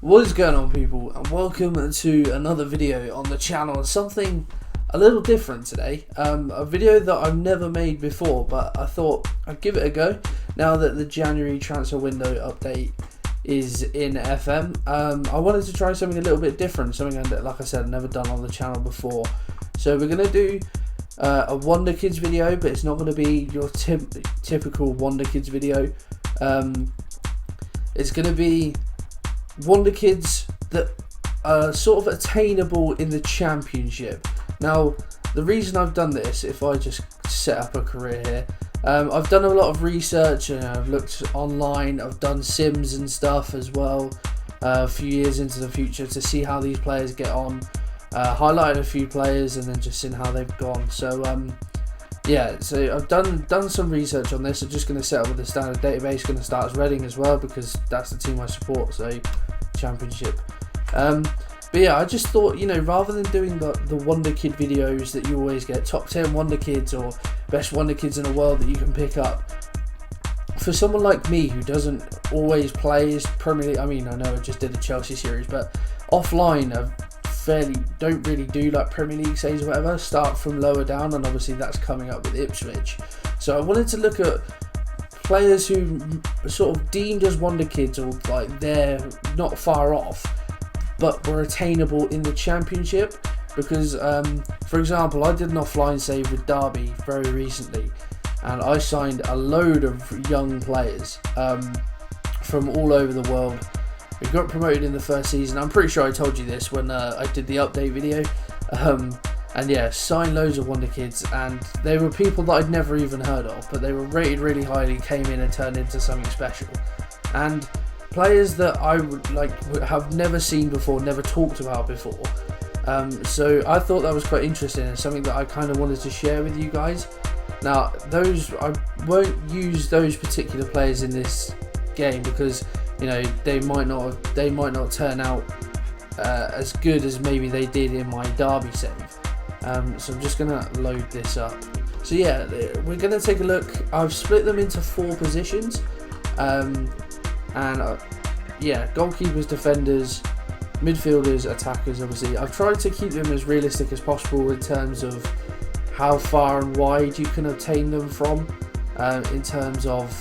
What is going on, people, and welcome to another video on the channel, and something a little different today. A video that I've never made before, but I thought I'd give it a go now that the January transfer window update is in FM. I wanted to try something a little bit different, something that, like I said, I've never done on the channel before. So we're going to do a Wonderkids video, but it's not going to be your typical Wonderkids video. It's going to be Wonderkids that are sort of attainable in the championship. Now, the reason I've done this, if I just set up a career here, I've done a lot of research and I've looked online. I've done sims and stuff as well, a few years into the future, to see how these players get on. Highlighted a few players and then just seen how they've gone. So yeah, so I've done some research on this. I'm just going to set up with the standard database. Going to start as Reading as well, because that's the team I support, so championship. But yeah, I just thought, you know, rather than doing the Wonderkid videos that you always get, top 10 Wonderkids or best Wonderkids in the world that you can pick up, for someone like me who doesn't always play his Premier League, I mean, I know I just did a Chelsea series, but offline I don't really do like Premier League saves or whatever, start from lower down, and obviously that's coming up with Ipswich. So I wanted to look at players who are sort of deemed as Wonderkids, or like they're not far off, but were attainable in the championship. Because for example, I did an offline save with Derby very recently, and I signed a load of young players from all over the world. We got promoted in the first season. I'm pretty sure I told you this when I did the update video. And yeah, signed loads of Wonderkids, and they were people that I'd never even heard of, but they were rated really highly, came in and turned into something special. And players that I would have never seen before, never talked about before. So I thought that was quite interesting and something that I kind of wanted to share with you guys. Now, I won't use those particular players in this game because, you know, they might not turn out as good as maybe they did in my Derby save. So I'm just gonna load this up. So yeah, we're gonna take a look. I've split them into 4 positions, and yeah, goalkeepers, defenders, midfielders, attackers. Obviously, I've tried to keep them as realistic as possible in terms of how far and wide you can obtain them from, in terms of,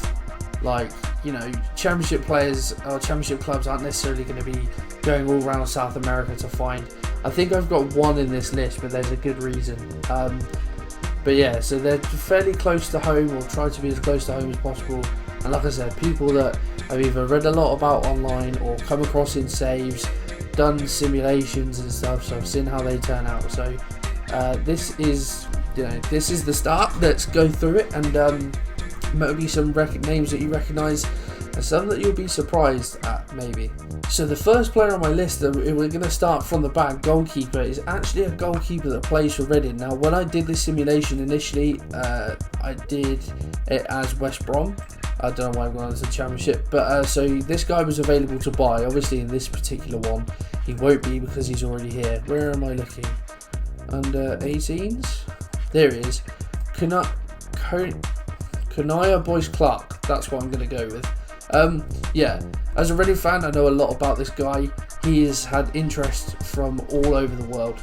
like, you know, championship players or championship clubs aren't necessarily going to be going all around South America to find. I think I've got one in this list, but there's a good reason. But yeah, so they're fairly close to home, or try to be as close to home as possible. And like I said, people that I've either read a lot about online or come across in saves, done simulations and stuff, so I've seen how they turn out. So this is the start. Let's go through it, and maybe some names that you recognise, and some that you'll be surprised at, maybe. So the first player on my list that we're going to start from the back, goalkeeper, is actually a goalkeeper that plays for Reading. Now, when I did this simulation initially, I did it as West Brom. I don't know why I'm going to the championship, but so this guy was available to buy. Obviously, in this particular one, he won't be because he's already here. Where am I looking? Under 18s? There he is. Kanaya Boyce Clark, that's what I'm going to go with. Yeah, as a Reading fan, I know a lot about this guy. He has had interest from all over the world.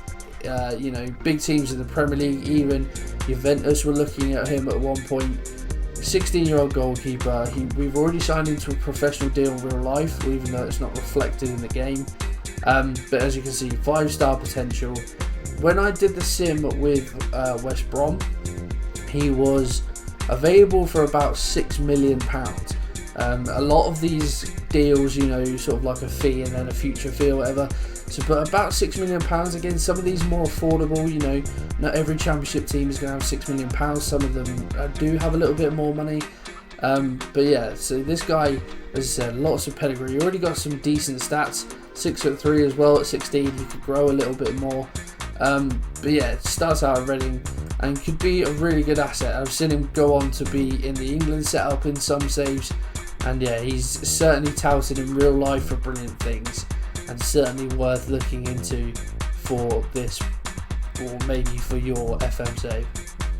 You know, big teams in the Premier League, even Juventus were looking at him at one point. 16-year-old goalkeeper. We've already signed into a professional deal in real life, even though it's not reflected in the game. But as you can see, 5-star potential. When I did the sim with West Brom, he was available for about £6 million. A lot of these deals, you know, sort of like a fee and then a future fee or whatever. So, but about £6 million. Again, some of these more affordable. You know, not every championship team is going to have £6 million. Some of them do have a little bit more money. But yeah, so this guy, as I said, lots of pedigree. He already got some decent stats. 6'3" as well. At 16, he could grow a little bit more. But yeah, it starts out at Reading and could be a really good asset. I've seen him go on to be in the England setup in some saves, and yeah, he's certainly touted in real life for brilliant things, and certainly worth looking into for this, or maybe for your FM save.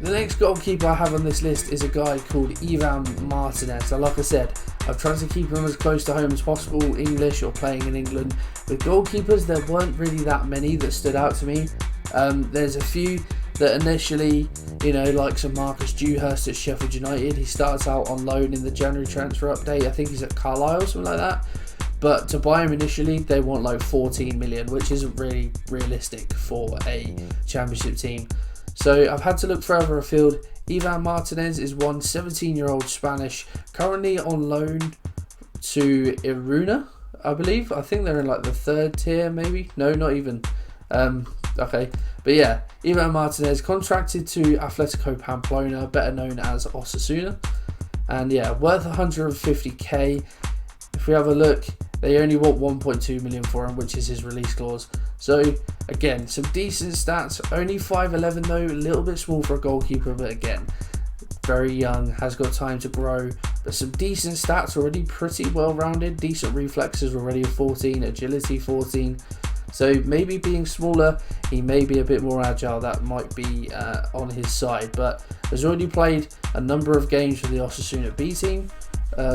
The next goalkeeper I have on this list is a guy called Ivan Martinez. So like I said, I've tried to keep them as close to home as possible, English or playing in England. With goalkeepers, there weren't really that many that stood out to me. There's a few that initially, like some Marcus Dewhurst at Sheffield United. He starts out on loan in the January transfer update. I think he's at Carlisle or something like that. But to buy him initially, they want like 14 million, which isn't really realistic for a championship team. So I've had to look further afield. Ivan Martinez is one 17-year-old Spanish, currently on loan to Iruna, I believe. I think they're in like the 3rd tier, maybe. No, not even. Okay, but yeah, Ivan Martinez contracted to Atletico Pamplona, better known as Osasuna, and yeah, worth 150k. If we have a look, they only want 1.2 million for him, which is his release clause. So again, some decent stats. Only 5'11" though, a little bit small for a goalkeeper, but again, very young, has got time to grow. But some decent stats, already pretty well rounded. Decent reflexes already of 14, agility 14. So maybe being smaller, he may be a bit more agile. That might be on his side, but has already played a number of games for the Osasuna B team.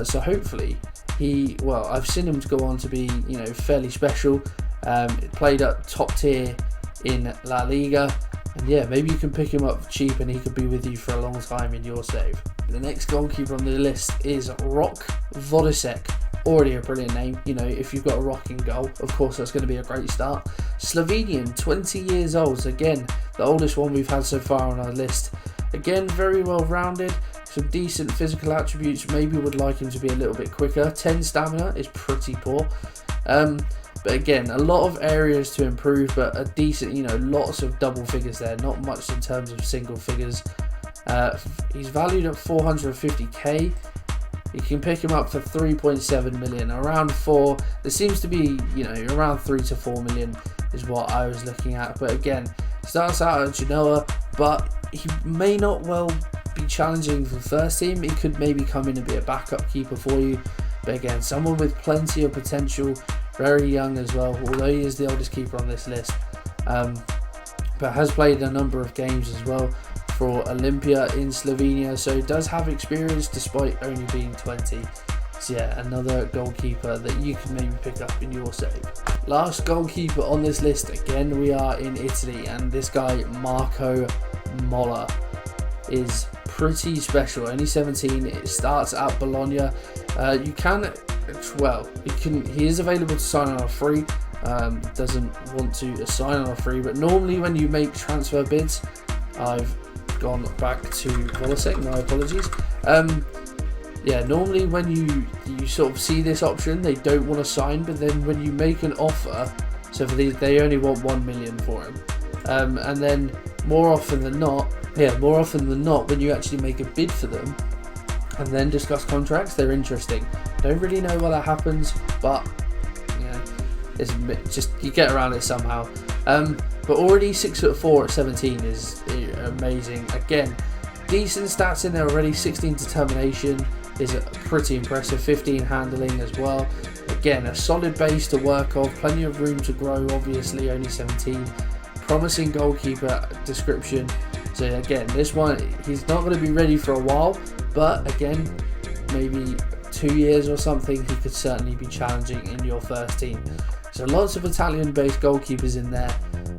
So hopefully I've seen him go on to be, fairly special. Played at top tier in La Liga, and yeah, maybe you can pick him up cheap and he could be with you for a long time in your save. The next goalkeeper on the list is Rok Vodisek. Already a brilliant name. If you've got a Rock in goal, of course that's going to be a great start. Slovenian, 20 years old. Again, the oldest one we've had so far on our list. Again, very well rounded. Some decent physical attributes. Maybe would like him to be a little bit quicker. 10 stamina is pretty poor. But again, a lot of areas to improve, but a decent, lots of double figures there. Not much in terms of single figures. He's valued at 450k. You can pick him up for 3.7 million, around 4. There seems to be, around 3 to 4 million is what I was looking at. But again, starts out at Genoa, but he may not well be challenging for the first team. He could maybe come in and be a backup keeper for you. But again, someone with plenty of potential, very young as well, although he is the oldest keeper on this list. But has played a number of games as well for Olympia in Slovenia, so does have experience despite only being 20. So yeah, another goalkeeper that you can maybe pick up in your save. Last goalkeeper on this list, again we are in Italy, and this guy Marco Molla is pretty special. Only 17. It starts at Bologna. He is available to sign on a free. Doesn't want to sign on a free, but normally when you make transfer bids, I've gone back to Vodisek, my apologies. Normally when you sort of see this option, they don't want to sign, but then when you make an offer, so for these they only want 1 million for him, and then more often than not, when you actually make a bid for them and then discuss contracts, they're interesting. Don't really know why that happens, but it's just you get around it somehow. But already 6'4" at 17 is amazing. Again, decent stats in there already. 16 determination is pretty impressive. 15 handling as well. Again, a solid base to work off. Plenty of room to grow. Obviously, only 17. Promising goalkeeper description. So again, this one he's not going to be ready for a while, but again, maybe 2 years or something, he could certainly be challenging in your first team. So lots of Italian-based goalkeepers in there,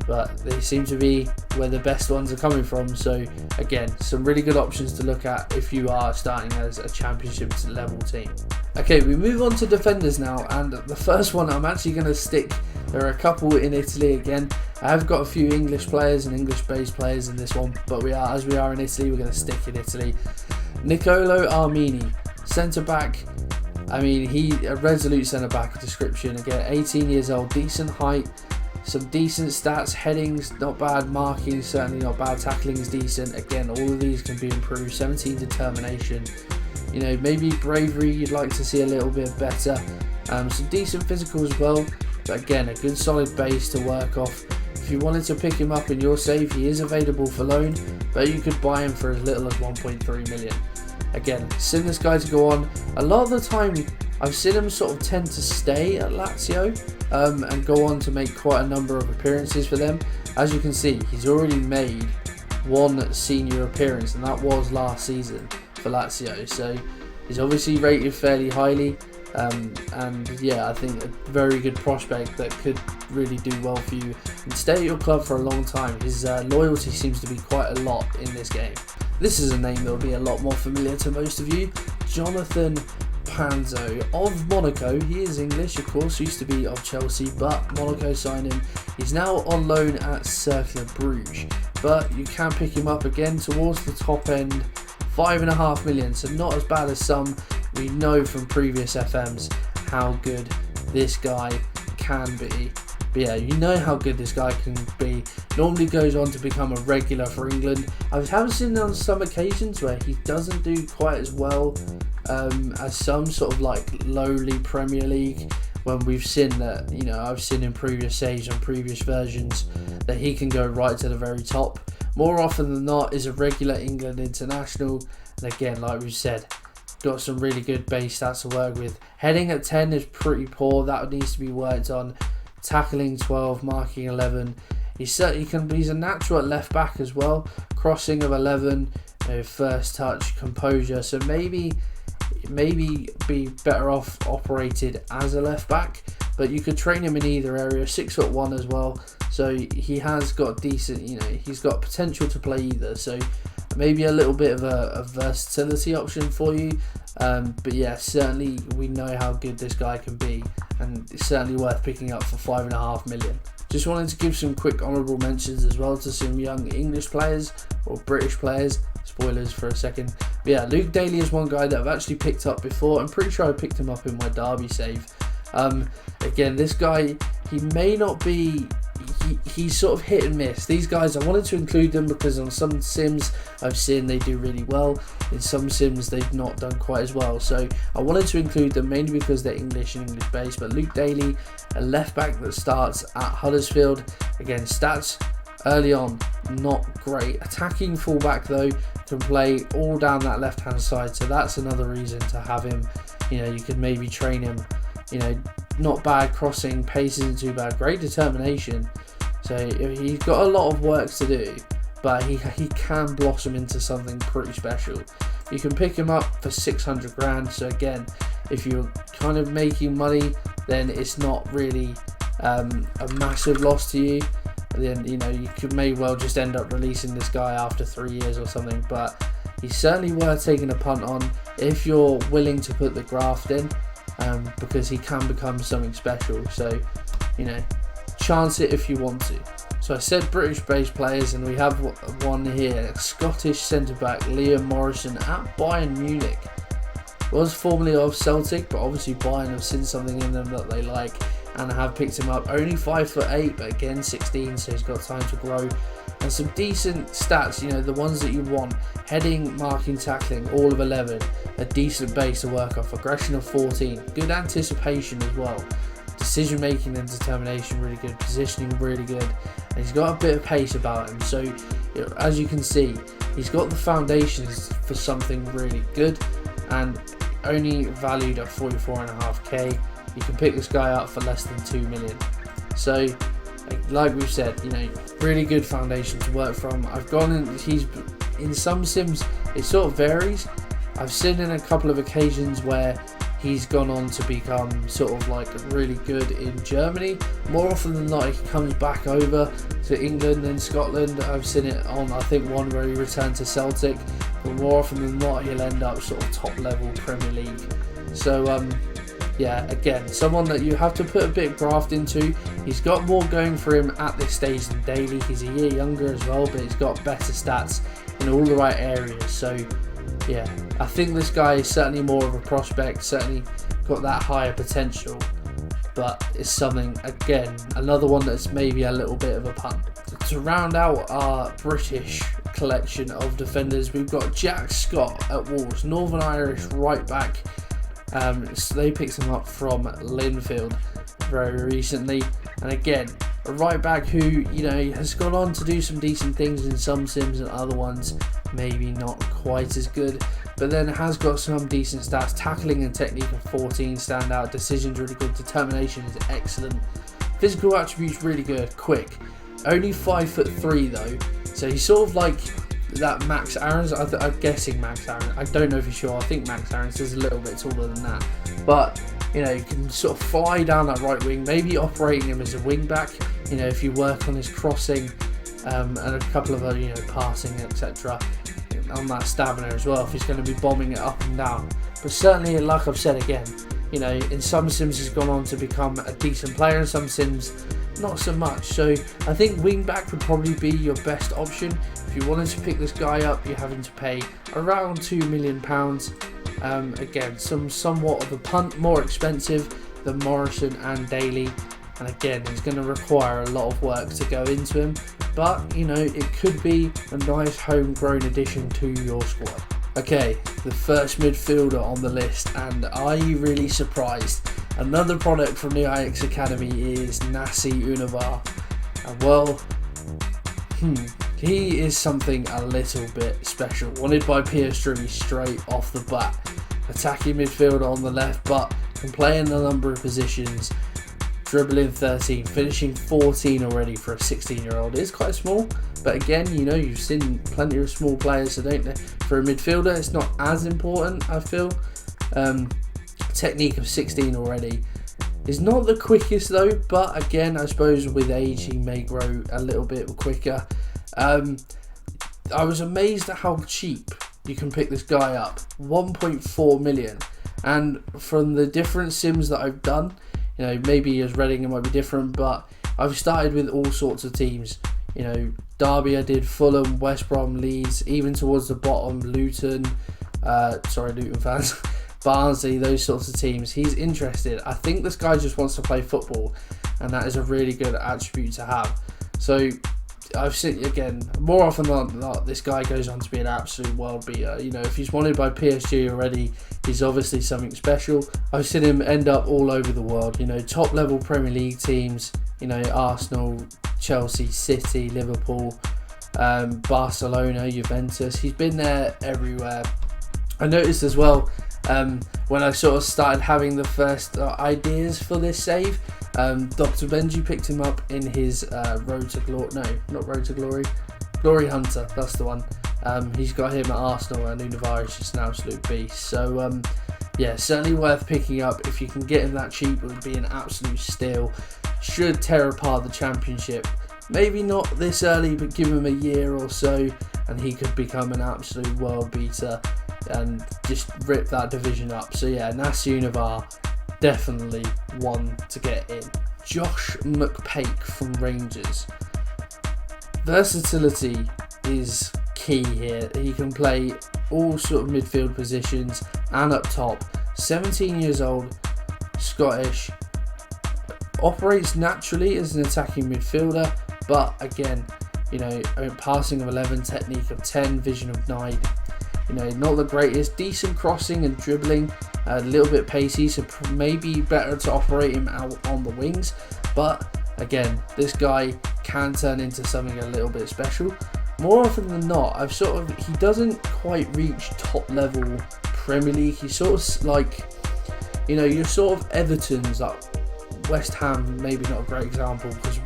but they seem to be where the best ones are coming from. So again, some really good options to look at if you are starting as a championship level team. Okay, we move on to defenders now, and the first one I'm actually going to stick. There are a couple in Italy again. I have got a few English players and English-based players in this one, but as we are in Italy, we're going to stick in Italy. Nicolo Armini, centre-back. He a resolute centre-back description. Again, 18 years old, decent height, some decent stats, headings not bad, marking certainly not bad, tackling is decent. Again, all of these can be improved. 17 determination. Maybe bravery you'd like to see a little bit better. Some decent physical as well, but again, a good solid base to work off. If you wanted to pick him up in your save, he is available for loan, but you could buy him for as little as 1.3 million. Again, seen this guy to go on. A lot of the time, I've seen him sort of tend to stay at Lazio and go on to make quite a number of appearances for them. As you can see, he's already made one senior appearance, and that was last season for Lazio. So He's obviously rated fairly highly, and yeah, I think a very good prospect that could really do well for you and stay at your club for a long time. His loyalty seems to be quite a lot in this game. This is a name that will be a lot more familiar to most of you, Jonathan Panzo of Monaco. He is English, of course, used to be of Chelsea, but Monaco signed him. He's now on loan at Cercle Bruges, but you can pick him up again towards the top end, 5.5 million, so not as bad as some. We know from previous FMs how good this guy can be. But yeah, you know how good this guy can be. Normally goes on to become a regular for England. I have seen on some occasions where he doesn't do quite as well as some sort of like lowly Premier League, when we've seen that, you know, I've seen in previous saves and previous versions that he can go right to the very top. More often than not is a regular England international, and again, like we've said, got some really good base stats to work with. Heading at 10 is pretty poor, that needs to be worked on. Tackling 12, marking 11. He's a natural at left back as well. Crossing of 11, first touch, composure. So maybe be better off operated as a left back, but you could train him in either area. 6'1" as well, so he has got decent, you know, he's got potential to play either, so maybe a little bit of a versatility option for you. But yeah, certainly we know how good this guy can be, and it's certainly worth picking up for 5.5 million. Just wanted to give some quick honourable mentions as well to some young English players or British players. Spoilers for a second. But yeah, Luke Daly is one guy that I've actually picked up before. I'm pretty sure I picked him up in my Derby save. Again, this guy, he may not be, he's sort of hit and miss. These guys, I wanted to include them because on some sims I've seen they do really well. In some sims they've not done quite as well. So I wanted to include them mainly because they're English and English based. But Luke Daly, a left back that starts at Huddersfield. Again, stats early on, not great. Attacking fullback though, can play all down that left hand side. So that's another reason to have him. You know, you could maybe train him. You know, not bad crossing, pace isn't too bad, great determination. So he's got a lot of work to do, but he can blossom into something pretty special. You can pick him up for 600 grand. So again, if you're kind of making money, then it's not really a massive loss to you. Then, you know, you may well just end up releasing this guy after 3 years or something, but he's certainly worth taking a punt on if you're willing to put the graft in, because he can become something special. So, you know, chance it if you want to. So I said British based players, and we have one here, Scottish centre back Liam Morrison at Bayern Munich. Was formerly of Celtic, but obviously Bayern have seen something in them that they like and have picked him up. Only 5'8", but again 16, so he's got time to grow. And some decent stats, you know, the ones that you want. Heading, marking, tackling, all of 11. A decent base to work off. Aggression of 14. Good anticipation as well. Decision making and determination really good. Positioning really good. And he's got a bit of pace about him. So, you know, as you can see, he's got the foundations for something really good. And only valued at 44.5k. You can pick this guy up for less than 2 million. So, like we've said, you know, really good foundation to work from. I've gone in, he's in some sims, it sort of varies. I've seen in a couple of occasions where he's gone on to become sort of like really good in Germany. More often than not, he comes back over to England and Scotland. I've seen it on, I think, one where he returned to Celtic, but more often than not, he'll end up sort of top level Premier League. So, yeah, again, someone that you have to put a bit of graft into. He's got more going for him at this stage than Daly. He's a year younger as well, but he's got better stats in all the right areas. So, yeah, I think this guy is certainly more of a prospect, certainly got that higher potential. But it's something, again, another one that's maybe a little bit of a punt. To round out our British collection of defenders, we've got Jack Scott at Wolves, Northern Irish right back. So they picked him up from Linfield very recently, and again, a right back who, you know, has gone on to do some decent things in some sims and other ones maybe not quite as good, but then has got some decent stats. Tackling and technique of 14, standout. Decisions really good. Determination is excellent. Physical attributes really good. Quick. Only 5'3" though, so he's sort of like that Max Aarons, I'm guessing Max Aarons, I don't know for sure, I think Max Aarons is a little bit taller than that, but you know, you can sort of fly down that right wing, maybe operating him as a wing back, you know, if you work on his crossing and a couple of other, you know, passing, etc. on that stamina as well, if he's going to be bombing it up and down. But certainly, like I've said again, you know, in some sims he's gone on to become a decent player, in some sims not so much. So I think wing back would probably be your best option. If you wanted to pick this guy up, you're having to pay around £2 million. Again, somewhat of a punt, more expensive than Morrison and Daly, and again, it's going to require a lot of work to go into him, but you know, it could be a nice homegrown addition to your squad. Okay, the first midfielder on the list, and are you really surprised? Another product from the Ajax Academy is Nassi Univar. And well, he is something a little bit special. Wanted by PS3 straight off the bat. Attacking midfielder on the left, but can play in a number of positions. Dribbling 13, finishing 14 already for a 16-year-old. It is quite small, but again, you know, you've seen plenty of small players, so don't know. For a midfielder, it's not as important, I feel. Technique of 16 already. Is not the quickest though, but again, I suppose with age he may grow a little bit quicker. I was amazed at how cheap you can pick this guy up. 1.4 million. And from the different sims that I've done, you know, maybe as Reading it might be different, but I've started with all sorts of teams. You know, Derby I did, Fulham, West Brom, Leeds, even towards the bottom, Luton, Luton fans, Barnsley, those sorts of teams. He's interested. I think this guy just wants to play football, and that is a really good attribute to have. So I've seen, again, more often than not, this guy goes on to be an absolute world beater. You know, if he's wanted by PSG already, he's obviously something special. I've seen him end up all over the world. You know, top level Premier League teams, you know, Arsenal, Chelsea, City, Liverpool, Barcelona, Juventus. He's been there everywhere. I noticed as well, when I sort of started having the first ideas for this save, Dr. Benji picked him up in his Road to Glory, no, not Road to Glory, Glory Hunter, that's the one. He's got him at Arsenal, and Univar is just an absolute beast. So yeah, certainly worth picking up. If you can get him that cheap, it would be an absolute steal. Should tear apart the championship. Maybe not this early, but give him a year or so, and he could become an absolute world beater and just rip that division up. So yeah, Nassi Univar, definitely one to get in. Josh McPake from Rangers. Versatility is key here. He can play all sort of midfield positions and up top. 17 years old, Scottish, operates naturally as an attacking midfielder, but again, you know, passing of 11, technique of 10, vision of 9. You know, not the greatest, decent crossing and dribbling, a little bit pacey, so maybe better to operate him out on the wings. But again, this guy can turn into something a little bit special. More often than not, he doesn't quite reach top level Premier League. He's sort of like, you know, you're sort of Everton's, like West Ham, maybe not a great example because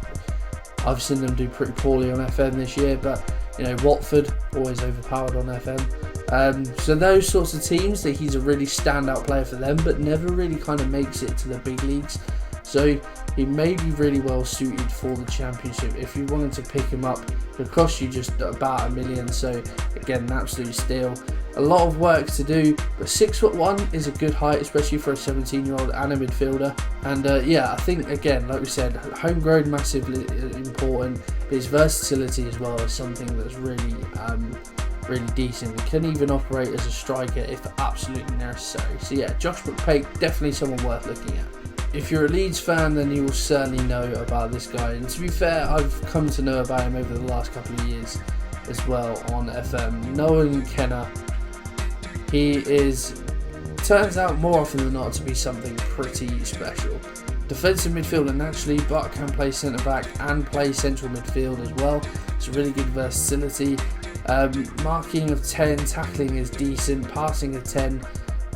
I've seen them do pretty poorly on FM this year, but you know, Watford always overpowered on FM. So those sorts of teams, that he's a really standout player for them, but never really kind of makes it to the big leagues. So he may be really well suited for the championship. If you wanted to pick him up, it would cost you just about $1 million. So again, an absolute steal. A lot of work to do, but 6'1" is a good height, especially for a 17-year-old and a midfielder. And yeah, I think again, like we said, homegrown massively important, but his versatility as well is something that's really decent. He can even operate as a striker if absolutely necessary. So yeah, Josh McPake, definitely someone worth looking at. If you're a Leeds fan, then you will certainly know about this guy. And to be fair, I've come to know about him over the last couple of years as well on FM. Noah McKenna. He turns out more often than not to be something pretty special. Defensive midfielder naturally, but can play centre back and play central midfield as well. It's a really good versatility. Marking of 10, tackling is decent, passing of 10,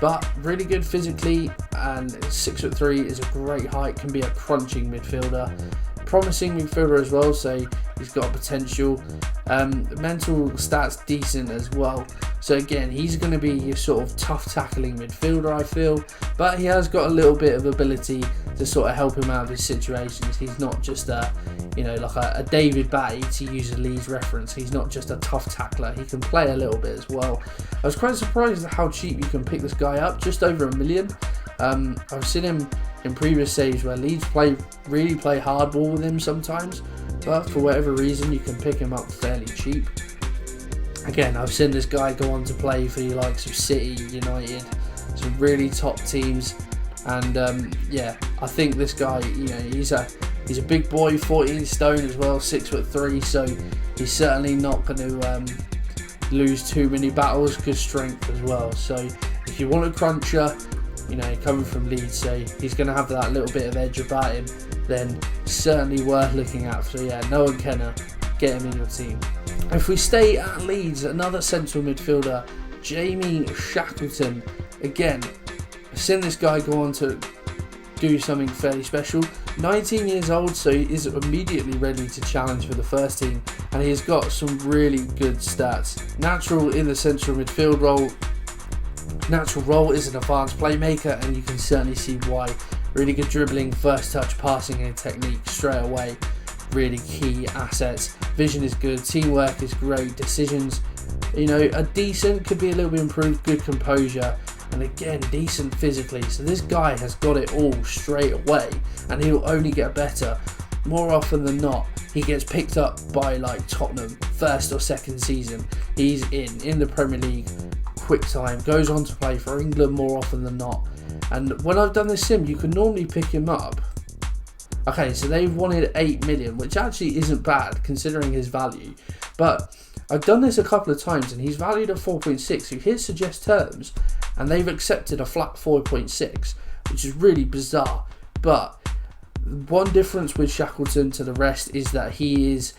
but really good physically, and 6'3" is a great height, can be a crunching midfielder. promising midfielder as well, so he's got potential. Mental stats decent as well. So again, he's going to be your sort of tough tackling midfielder, I feel, but he has got a little bit of ability to sort of help him out of his situations. He's not just a, like a David Batty, to use a Leeds reference. He's not just a tough tackler. He can play a little bit as well. I was quite surprised at how cheap you can pick this guy up, just over $1 million. I've seen him in previous saves where Leeds really play hardball with him sometimes, but for whatever reason you can pick him up fairly cheap. Again, I've seen this guy go on to play for the likes of City, United, some really top teams, and I think this guy, he's a big boy, 14 stone as well, 6'3", so he's certainly not going to lose too many battles. Good strength as well. So if you want a cruncher, coming from Leeds, so he's going to have that little bit of edge about him, then certainly worth looking at. So yeah, Noah Kenner, get him in your team. If we stay at Leeds, another central midfielder, Jamie Shackleton. Again, I've seen this guy go on to do something fairly special. 19 years old, so he is immediately ready to challenge for the first team, and he has got some really good stats. Natural in the central midfield role. Natural role is an advanced playmaker, and you can certainly see why. Really good dribbling, first touch, passing and technique straight away. Really key assets. Vision is good, teamwork is great, decisions, a decent, could be a little bit improved, good composure, and again, decent physically. So this guy has got it all straight away, and he'll only get better. More often than not, he gets picked up by like Tottenham, first or second season. He's in the Premier League, quick time, goes on to play for England more often than not. And when I've done this sim, you can normally pick him up. Okay, so they've wanted 8 million, which actually isn't bad considering his value. But I've done this a couple of times and he's valued at 4.6. So here's suggest terms and they've accepted a flat 4.6, which is really bizarre. But one difference with Shackleton to the rest is that he is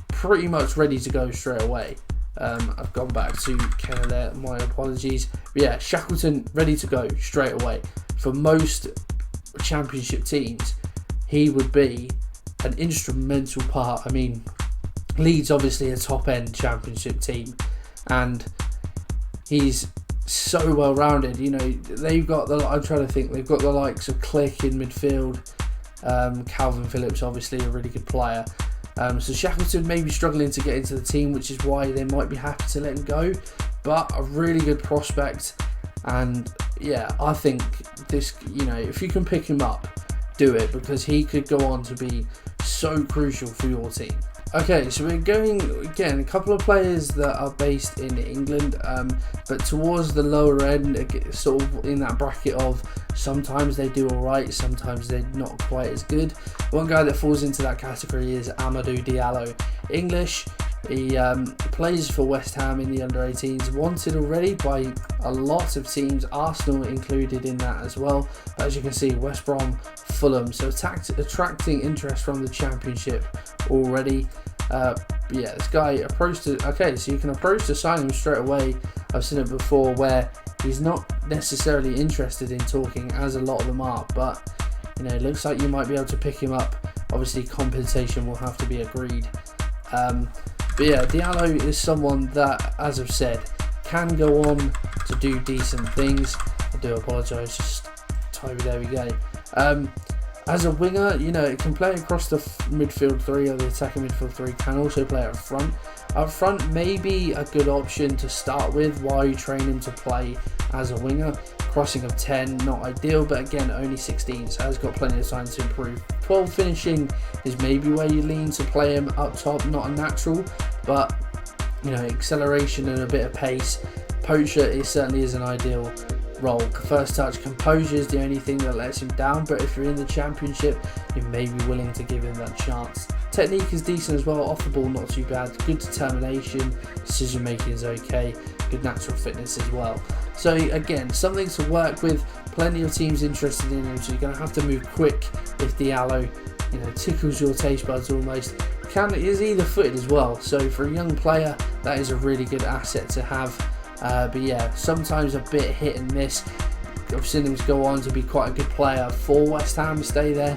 pretty much ready to go straight away. I've gone back to Kenner there, my apologies. But yeah, Shackleton ready to go straight away. For most championship teams, he would be an instrumental part. I mean, Leeds obviously a top-end championship team, and he's so well-rounded. They've got I'm trying to think. They've got the likes of Click in midfield. Calvin Phillips, obviously a really good player. So Shackleton may be struggling to get into the team, which is why they might be happy to let him go. But a really good prospect, and yeah, I think this. If you can pick him up, do it, because he could go on to be so crucial for your team. Okay, so we're going again, a couple of players that are based in England, but towards the lower end, sort of in that bracket of sometimes they do alright, sometimes they're not quite as good. One guy that falls into that category is Amadou Diallo. English, he plays for West Ham in the under-18s, wanted already by a lot of teams, Arsenal included in that as well. As you can see, West Brom, Fulham, so attracting interest from the Championship already. Yeah, this guy approached it. Okay, so you can approach to sign him straight away. I've seen it before where he's not necessarily interested in talking, as a lot of them are, but it looks like you might be able to pick him up. Obviously, compensation will have to be agreed. But yeah, Diallo is someone that, as I've said, can go on to do decent things. I do apologise, just there we go. As a winger, it can play across the midfield three, or the attacking midfield three, can also play up front. Up front may be a good option to start with while you train him to play as a winger. Crossing of 10, not ideal, but again, only 16, so has got plenty of time to improve. 12 finishing is maybe where you lean to play him up top, not a natural, but acceleration and a bit of pace. Poacher certainly is an ideal role. First touch, composure is the only thing that lets him down, but if you're in the Championship, you may be willing to give him that chance. Technique is decent as well, off the ball not too bad, good determination, decision making is okay, good natural fitness as well. So again, something to work with, plenty of teams interested in him, so you're going to have to move quick if Diallo tickles your taste buds almost. Is either footed as well, so for a young player that is a really good asset to have. But yeah, sometimes a bit hit and miss. I've seen him go on to be quite a good player for West Ham, stay there.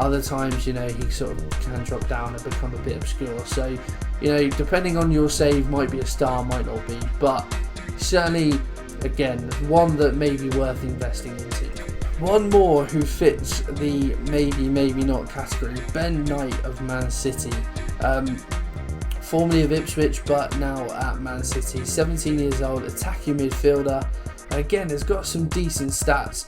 Other times, you know, he sort of can drop down and become a bit obscure. So, you know, depending on your save, might be a star, might not be. But certainly, again, one that may be worth investing into. One more who fits the maybe not category, Ben Knight of Man City. Formerly of Ipswich, but now at Man City. 17 years old, attacking midfielder. And again, has got some decent stats.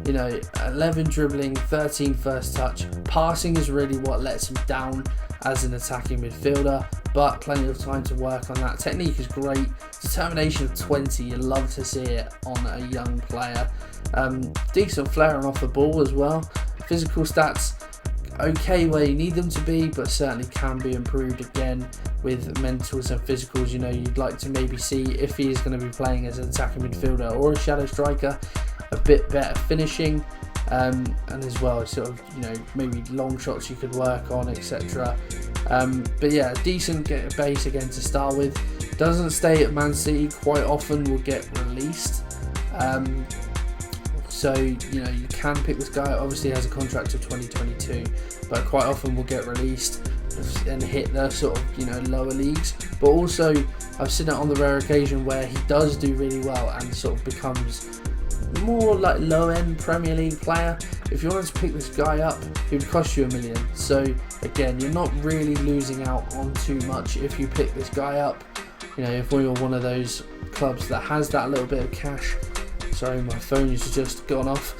You know, 11 dribbling, 13 first touch. Passing is really what lets him down as an attacking midfielder, but plenty of time to work on that. Technique is great. Determination of 20, you love to see it on a young player. Decent flair on off the ball as well. Physical stats, okay where you need them to be, but certainly can be improved again with mentals and physicals. You know, you'd like to maybe see, if he is going to be playing as an attacking midfielder or a shadow striker, a bit better finishing, and as well sort of, you know, maybe long shots you could work on, etc. But yeah, decent base again to start with. Doesn't stay at Man City, quite often will get released. So, you know, you can pick this guy. Obviously has a contract of 2022, but quite often will get released and hit the sort of, you know, lower leagues. But also I've seen it on the rare occasion where he does do really well and sort of becomes more like low-end Premier League player. If you wanted to pick this guy up, it would cost you $1 million. So again, you're not really losing out on too much if you pick this guy up. You know, if we were one of those clubs that has that little bit of cash. Sorry, my phone has just gone off.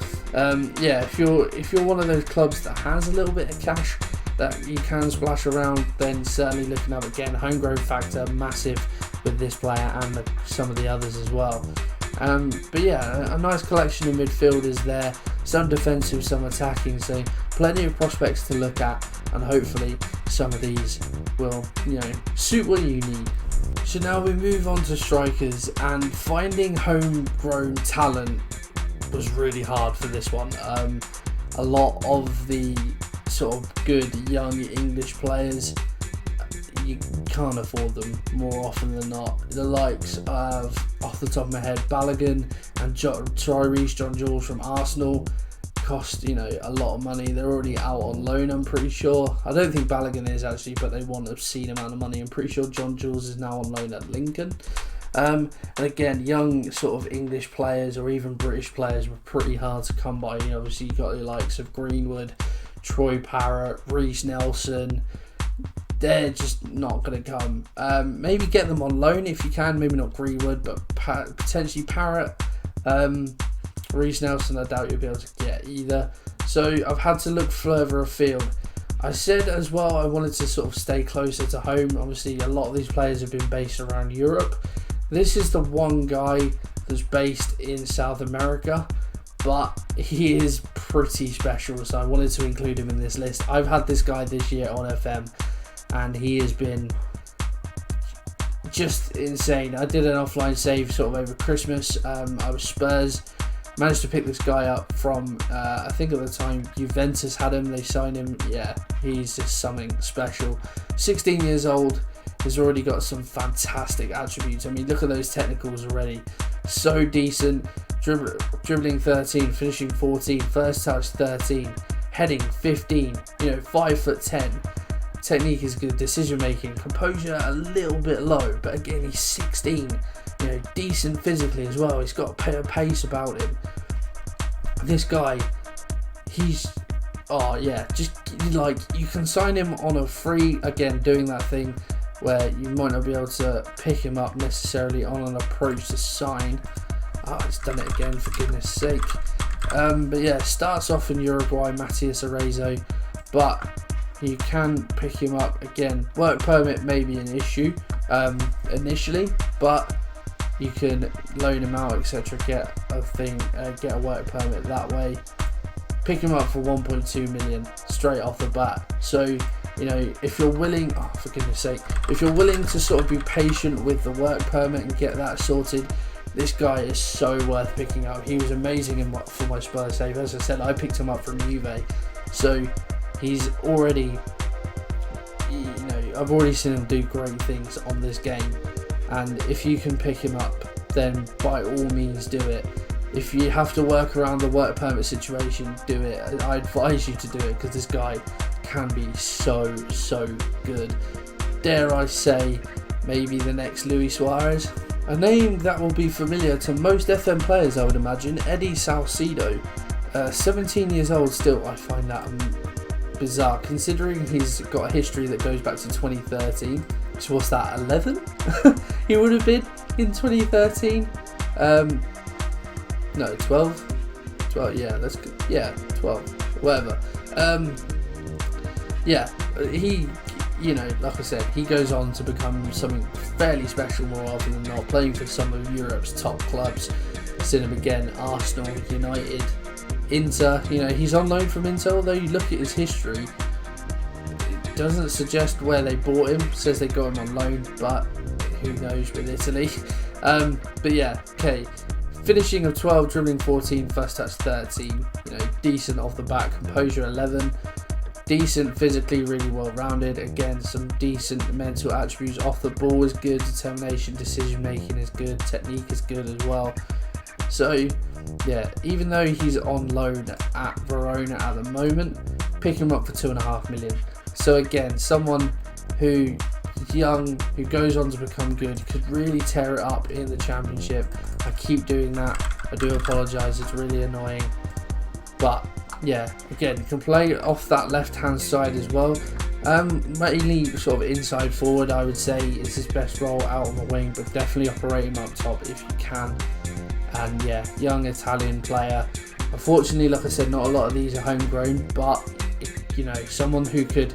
Yeah, if you're one of those clubs that has a little bit of cash that you can splash around, then certainly looking up again. Homegrown factor massive with this player and some of the others as well. But yeah, a nice collection of midfielders there, some defensive, some attacking, so plenty of prospects to look at, and hopefully some of these will, you know, suit what you need. So now we move on to strikers, and finding homegrown talent was really hard for this one. A lot of the sort of good young English players, you can't afford them more often than not. The likes of, off the top of my head, Balogun and Tyrese John Jules from Arsenal cost, you know, a lot of money. They're already out on loan, I'm pretty sure. I don't think Balogun is actually, but they want an obscene amount of money. I'm pretty sure John Jules is now on loan at Lincoln. And again, young sort of English players or even British players were pretty hard to come by. You know, obviously you got the likes of Greenwood, Troy Parrott, Reece Nelson. They're just not going to come. Maybe get them on loan if you can. Maybe not Greenwood, but potentially Parrott. Reece Nelson, I doubt you'll be able to get either. So I've had to look further afield. I said as well I wanted to sort of stay closer to home. Obviously, a lot of these players have been based around Europe. This is the one guy that's based in South America, but he is pretty special, so I wanted to include him in this list. I've had this guy this year on FM, and he has been just insane. I did an offline save sort of over Christmas. I was Spurs, managed to pick this guy up from, I think at the time Juventus had him, they signed him. Yeah, he's just something special. 16 years old, has already got some fantastic attributes. I mean, look at those technicals already. So decent. Dribbling 13, finishing 14, first touch 13, heading 15, you know, 5'10". Technique is good, decision making, composure a little bit low, but again, he's 16, you know, decent physically as well. He's got a bit of pace about him. This guy, he's, oh yeah, just like, you can sign him on a free, again, doing that thing where you might not be able to pick him up necessarily on an approach to sign. Oh, it's done it again, for goodness sake. But yeah, starts off in Uruguay, Matias Arezzo, but you can pick him up again. Work permit may be an issue initially, but you can loan him out, etc. Get a work permit that way. Pick him up for 1.2 million straight off the bat. So, you know, if you're willing, oh for goodness sake, if you're willing to sort of be patient with the work permit and get that sorted, this guy is so worth picking up. He was amazing for my Spurs save. As I said, I picked him up from Juve, so he's already, you know, I've already seen him do great things on this game. And if you can pick him up, then by all means do it. if you have to work around the work permit situation, do it. I advise you to do it because this guy can be so good. Dare I say, maybe the next Luis Suarez? A name that will be familiar to most FM players, I would imagine, Eddie Salcedo. 17 years old still. I find that bizarre considering he's got a history that goes back to 2013. So what's that, 11? He would have been in 2013. No, 12? 12, yeah, that's good. Yeah, 12, whatever. Yeah, he, like I said, he goes on to become something fairly special more often than not, playing for some of Europe's top clubs. Seen him again, Arsenal, United, Inter. He's on loan from Inter, although you look at his history, it doesn't suggest where they bought him. It says they got him on loan, but who knows with Italy. But yeah, okay. Finishing of 12, dribbling 14, first touch 13. Decent off the bat, composure 11. Decent physically, really well rounded. Again, some decent mental attributes. Off the ball is good, determination, decision making is good, technique is good as well. So yeah, even though he's on loan at Verona at the moment, pick him up for 2.5 million. So again, someone who young, who goes on to become good, could really tear it up in the Championship. I keep doing that. I do apologise, it's really annoying. But yeah, again, can play off that left hand side as well. Mainly sort of inside forward, I would say, is his best role out on the wing, but definitely operate him up top if you can. And yeah, young Italian player. Unfortunately, like I said, not a lot of these are homegrown, but someone who could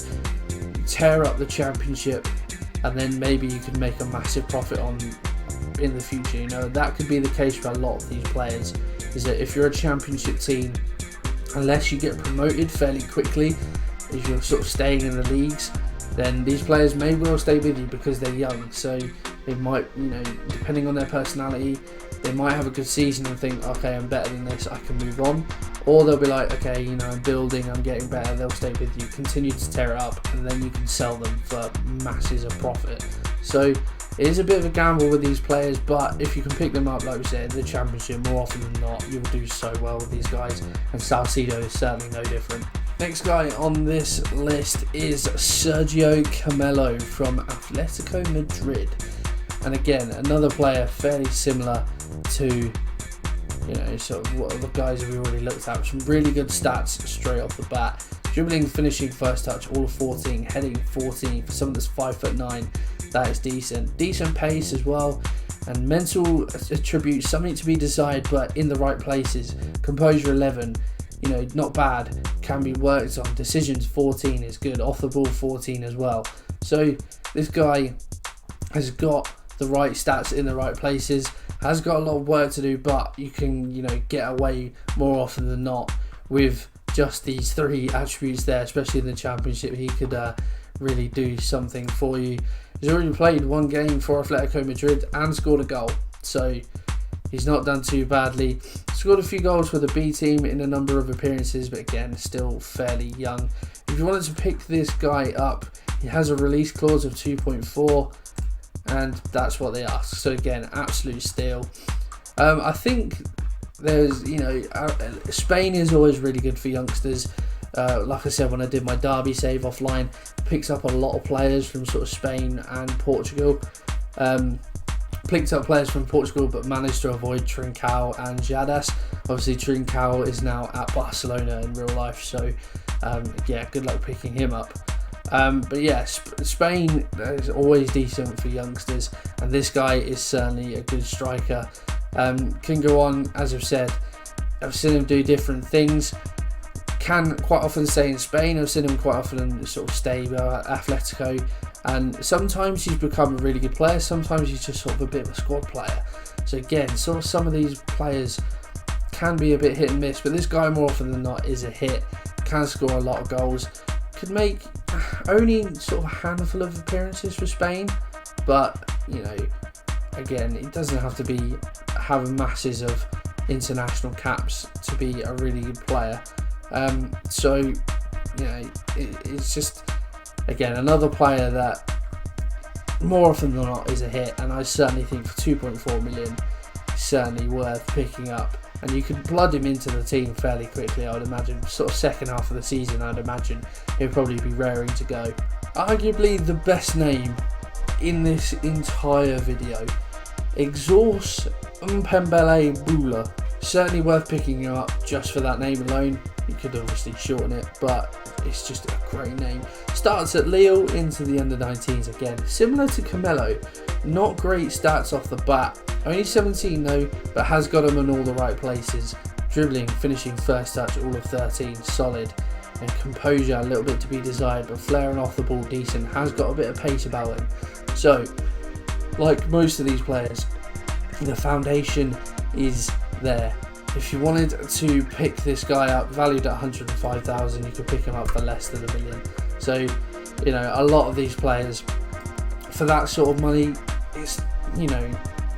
tear up the Championship, and then maybe you could make a massive profit on in the future. That could be the case for a lot of these players, is that if you're a Championship team, unless you get promoted fairly quickly, if you're sort of staying in the leagues, then these players may well stay with you because they're young. So they might, depending on their personality, they might have a good season and think, okay, I'm better than this, I can move on. Or they'll be like, okay, I'm building, I'm getting better, they'll stay with you, continue to tear it up, and then you can sell them for masses of profit. So it is a bit of a gamble with these players, but if you can pick them up, like we said, in the Championship, more often than not, you'll do so well with these guys, and Salcedo is certainly no different. Next guy on this list is Sergio Camelo from Atletico Madrid. And again, another player fairly similar to sort of what the guys we already looked at. Some really good stats straight off the bat. Dribbling, finishing, first touch, all of 14, heading 14. For someone that's 5'9", that is decent. Decent pace as well, and mental attributes, something to be desired, but in the right places. Composure 11, not bad, can be worked on. Decisions 14 is good. Off the ball 14 as well. So this guy has got the right stats in the right places, has got a lot of work to do, but you can get away more often than not with just these three attributes there, especially in the Championship. He could really do something for you. He's already played one game for Atletico Madrid and scored a goal, so he's not done too badly. Scored a few goals for the B team in a number of appearances, but again, still fairly young. If you wanted to pick this guy up, he has a release clause of 2.4, and that's what they ask. So again, absolute steal. I think there's, Spain is always really good for youngsters. Like I said, when I did my derby save offline, picks up a lot of players from sort of Spain and Portugal. Picked up players from Portugal, but managed to avoid Trincao and Jadas. Obviously, Trincao is now at Barcelona in real life, so yeah, good luck picking him up. But yeah, Spain is always decent for youngsters, and this guy is certainly a good striker. Can go on, as I've said, I've seen him do different things. Can quite often stay in Spain. I've seen him quite often sort of stay at Atletico, and sometimes he's become a really good player, sometimes he's just sort of a bit of a squad player. So again, sort of some of these players can be a bit hit and miss, but this guy more often than not is a hit, can score a lot of goals, could make only sort of a handful of appearances for Spain, but again, it doesn't have to have masses of international caps to be a really good player. So it's just, again, another player that more often than not is a hit, and I certainly think for 2.4 million, certainly worth picking up and you could blood him into the team fairly quickly, I would imagine. Sort of second half of the season, I'd imagine he'll probably be raring to go. Arguably the best name in this entire video, Exhaust Mpembele Bula. Certainly worth picking him up just for that name alone. You could obviously shorten it, but it's just a great name. Starts at Lille into the under-19s again. Similar to Camelo, not great stats off the bat. Only 17 though, but has got him in all the right places. Dribbling, finishing, first touch, all of 13, solid. And composure, a little bit to be desired, but flaring off the ball decent. Has got a bit of pace about him. So, like most of these players, the foundation is there. If you wanted to pick this guy up, valued at 105,000, you could pick him up for less than $1 million. So, you know, a lot of these players, for that sort of money, it's, you know,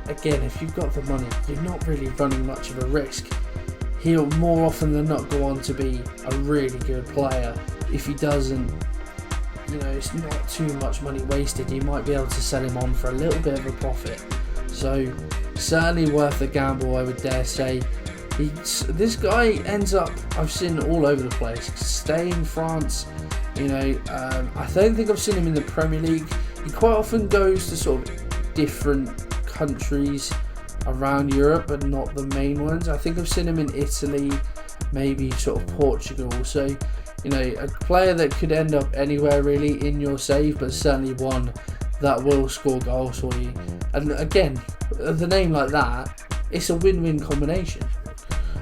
again, if you've got the money, you're not really running much of a risk. He'll more often than not go on to be a really good player. If he doesn't, you know, it's not too much money wasted. You might be able to sell him on for a little bit of a profit. So, certainly worth a gamble, I would dare say. This guy ends up, I've seen all over the place. Stay in France, you know, I don't think I've seen him in the Premier League. He quite often goes to sort of different countries around Europe, but not the main ones. I think I've seen him in Italy, maybe sort of Portugal. So, you know, a player that could end up anywhere really in your save, but certainly one that will score goals for you. And again, the name like that, it's a win-win combination.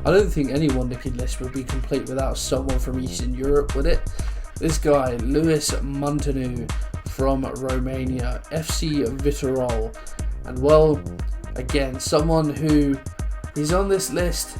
I don't think any Wonderkid list would be complete without someone from Eastern Europe, would it? This guy, Luis Muntanu from Romania, FC Viitorul. And well, again, someone who is on this list,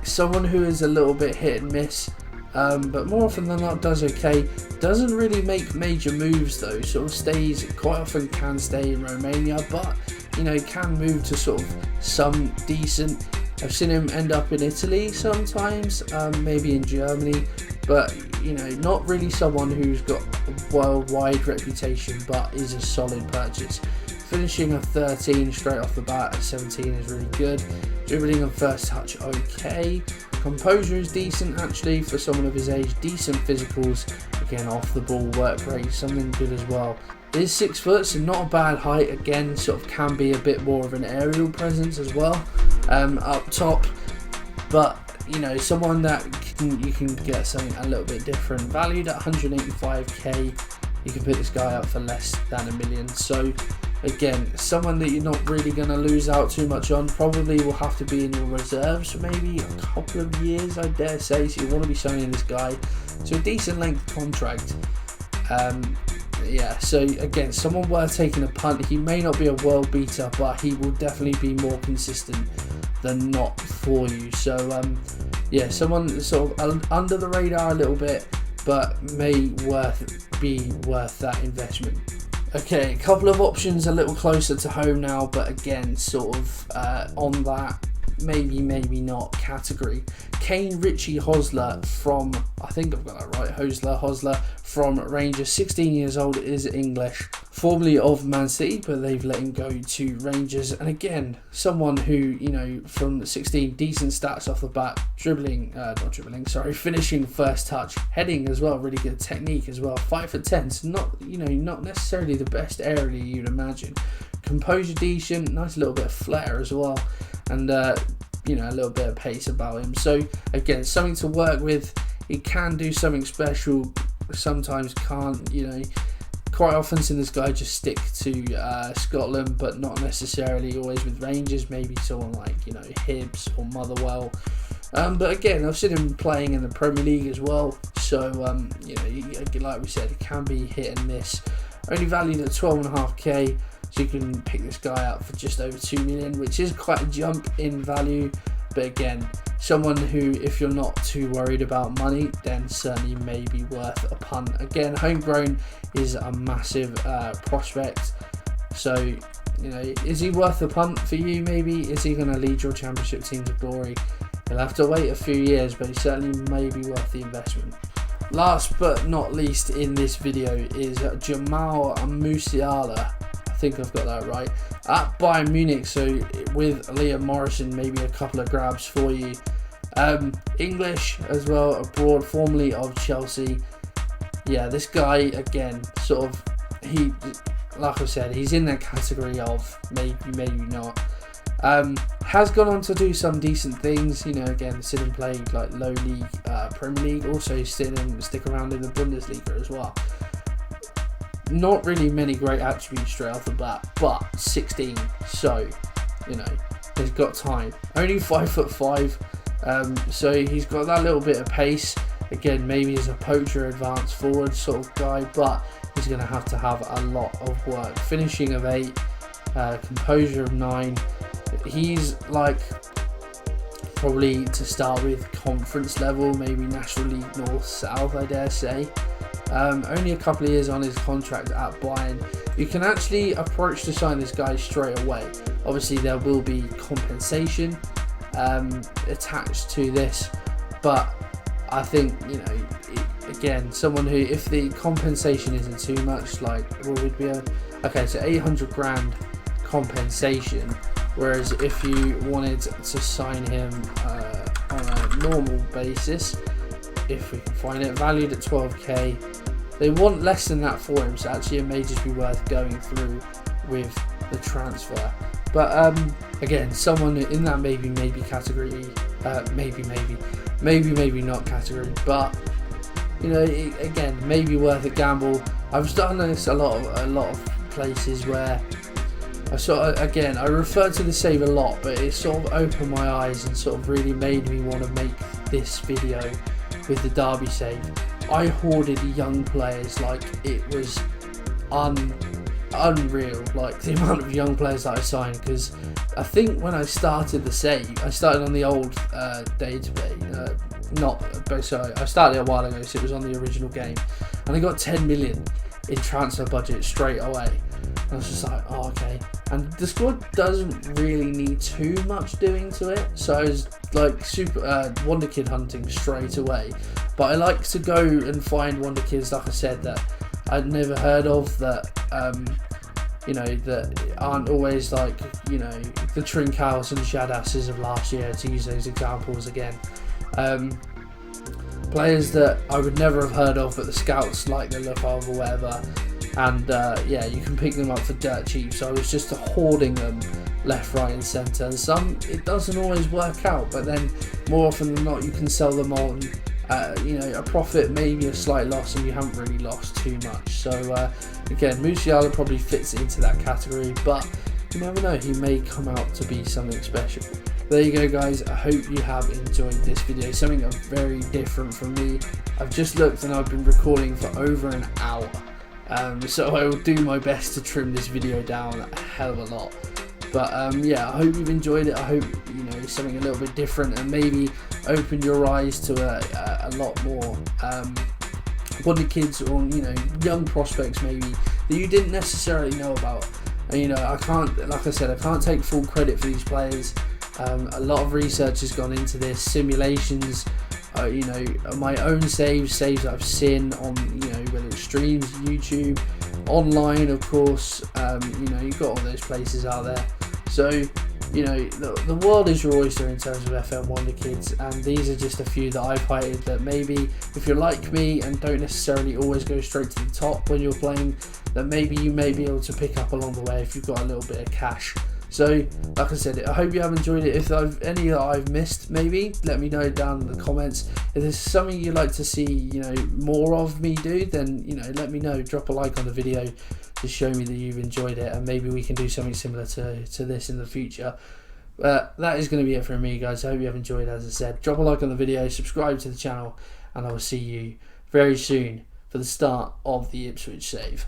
someone who is a little bit hit and miss, but more often than not does okay. Doesn't really make major moves though, sort of stays, quite often can stay in Romania, but, you know, can move to sort of some decent. I've seen him end up in Italy sometimes, maybe in Germany, but, you know, not really someone who's got a worldwide reputation, but is a solid purchase. Finishing a 13 straight off the bat at 17 is really good. Dribbling and first touch okay. Composure is decent actually for someone of his age. Decent physicals. Again, off the ball work rate, something good as well. Is 6 foot, so not a bad height. Again, sort of can be a bit more of an aerial presence as well, up top. But, you know, someone that you can get something a little bit different. Valued at 185k, you can pick this guy up for less than $1 million. So, again, someone that you're not really going to lose out too much on. Probably will have to be in your reserves for maybe a couple of years, I dare say. So you want to be signing this guy to a decent length contract. Yeah, so again, someone worth taking a punt. He may not be a world beater, but he will definitely be more consistent than not for you. So yeah, someone sort of under the radar a little bit, but may be worth that investment. Okay, a couple of options a little closer to home now, but again, sort of on that maybe not category. Kane Richie Hosler from, I think I've got that right, Hosler from Rangers, 16 years old, is English, formerly of Man City, but they've let him go to Rangers. And again, someone who, you know, from 16, decent stats off the bat, finishing first touch, heading as well, really good technique as well, 5'10", so not necessarily the best aerially you'd imagine. Composure decent, nice little bit of flair as well, and you know, a little bit of pace about him. So again, something to work with. He can do something special, sometimes can't, you know. Quite often seen this guy just stick to Scotland, but not necessarily always with Rangers. Maybe someone like, you know, Hibs or Motherwell. But again, I've seen him playing in the Premier League as well. So, you know, like we said, it can be hit and miss. Only valued at 12.5k. So you can pick this guy up for just over 2 million, which is quite a jump in value. But again, someone who, if you're not too worried about money, then certainly may be worth a punt. Again, homegrown is a massive prospect. So, you know, is he worth a punt for you maybe? Is he going to lead your championship team to glory? You'll have to wait a few years, but he certainly may be worth the investment. Last but not least in this video is Jamal Musiala. I think I've got that right. At Bayern Munich, so with Liam Morrison, maybe a couple of grabs for you. English as well, abroad, formerly of Chelsea. Yeah, this guy, again, sort of, he, like I said, he's in that category of maybe not. Has gone on to do some decent things, you know, again, sit and play like low league, Premier League, also stick around in the Bundesliga as well. Not really many great attributes straight off the bat, but 16, so, you know, he's got time. Only 5'5", so he's got that little bit of pace. Again, maybe he's a poacher, advanced forward sort of guy, but he's going to have a lot of work. Finishing of 8, composure of 9. He's like probably to start with conference level, maybe National League North South, I dare say. Only a couple of years on his contract at Bayern. You can actually approach to sign this guy straight away. Obviously there will be compensation attached to this, but I think, you know, again, someone who, if the compensation isn't too much, like what would be okay, so 800 grand compensation, whereas if you wanted to sign him on a normal basis, if we can find it, valued at 12k, they want less than that for him, so actually it may just be worth going through with the transfer. But again, someone in that maybe category, maybe not category, but you know, again, maybe worth a gamble. I've done this a lot of places where I refer to the save a lot, but it sort of opened my eyes and sort of really made me want to make this video with the Derby save. I hoarded young players like it was unreal, like the amount of young players that I signed, because I think when I started the save, I started on the old database, I started a while ago, so it was on the original game, and I got 10 million in transfer budget straight away. And I was just like, oh, okay. And the squad doesn't really need too much doing to it, so I was like super Wonderkid hunting straight away. But I like to go and find Wonderkids, like I said, that I'd never heard of, that you know, that aren't always like, you know, the Trincals and Jadasses of last year, to use those examples again. Players that I would never have heard of, but the scouts like the look of or whatever. And yeah, you can pick them up for dirt cheap. So I was just hoarding them left, right and centre. Some, it doesn't always work out, but then more often than not you can sell them on you know, a profit, maybe a slight loss, and you haven't really lost too much. So again, Musiala probably fits into that category, but you never know, he may come out to be something special. There you go guys, I hope you have enjoyed this video, something very different from me. I've just looked and I've been recording for over an hour, so I will do my best to trim this video down a hell of a lot. But yeah, I hope you've enjoyed it. I hope, you know, something a little bit different, and maybe open your eyes to a lot more Wonderkids, or, you know, young prospects maybe that you didn't necessarily know about. And, you know, I can't, like I said, I can't take full credit for these players. A lot of research has gone into this, simulations, you know, my own saves that I've seen on, you know, whether it's streams, YouTube, online, of course. You know, you've got all those places out there. So, you know, the world is your oyster in terms of FM Wonderkids, and these are just a few that I've highlighted that maybe, if you're like me and don't necessarily always go straight to the top when you're playing, that maybe you may be able to pick up along the way if you've got a little bit of cash. So, like I said, I hope you have enjoyed it. If any that I've missed, maybe let me know down in the comments. If there's something you'd like to see, you know, more of me do, then, you know, let me know. Drop a like on the video to show me that you've enjoyed it, and maybe we can do something similar to this in the future. But that is going to be it from me, guys. I hope you have enjoyed. As I said, drop a like on the video, subscribe to the channel, and I will see you very soon for the start of the Ipswich save.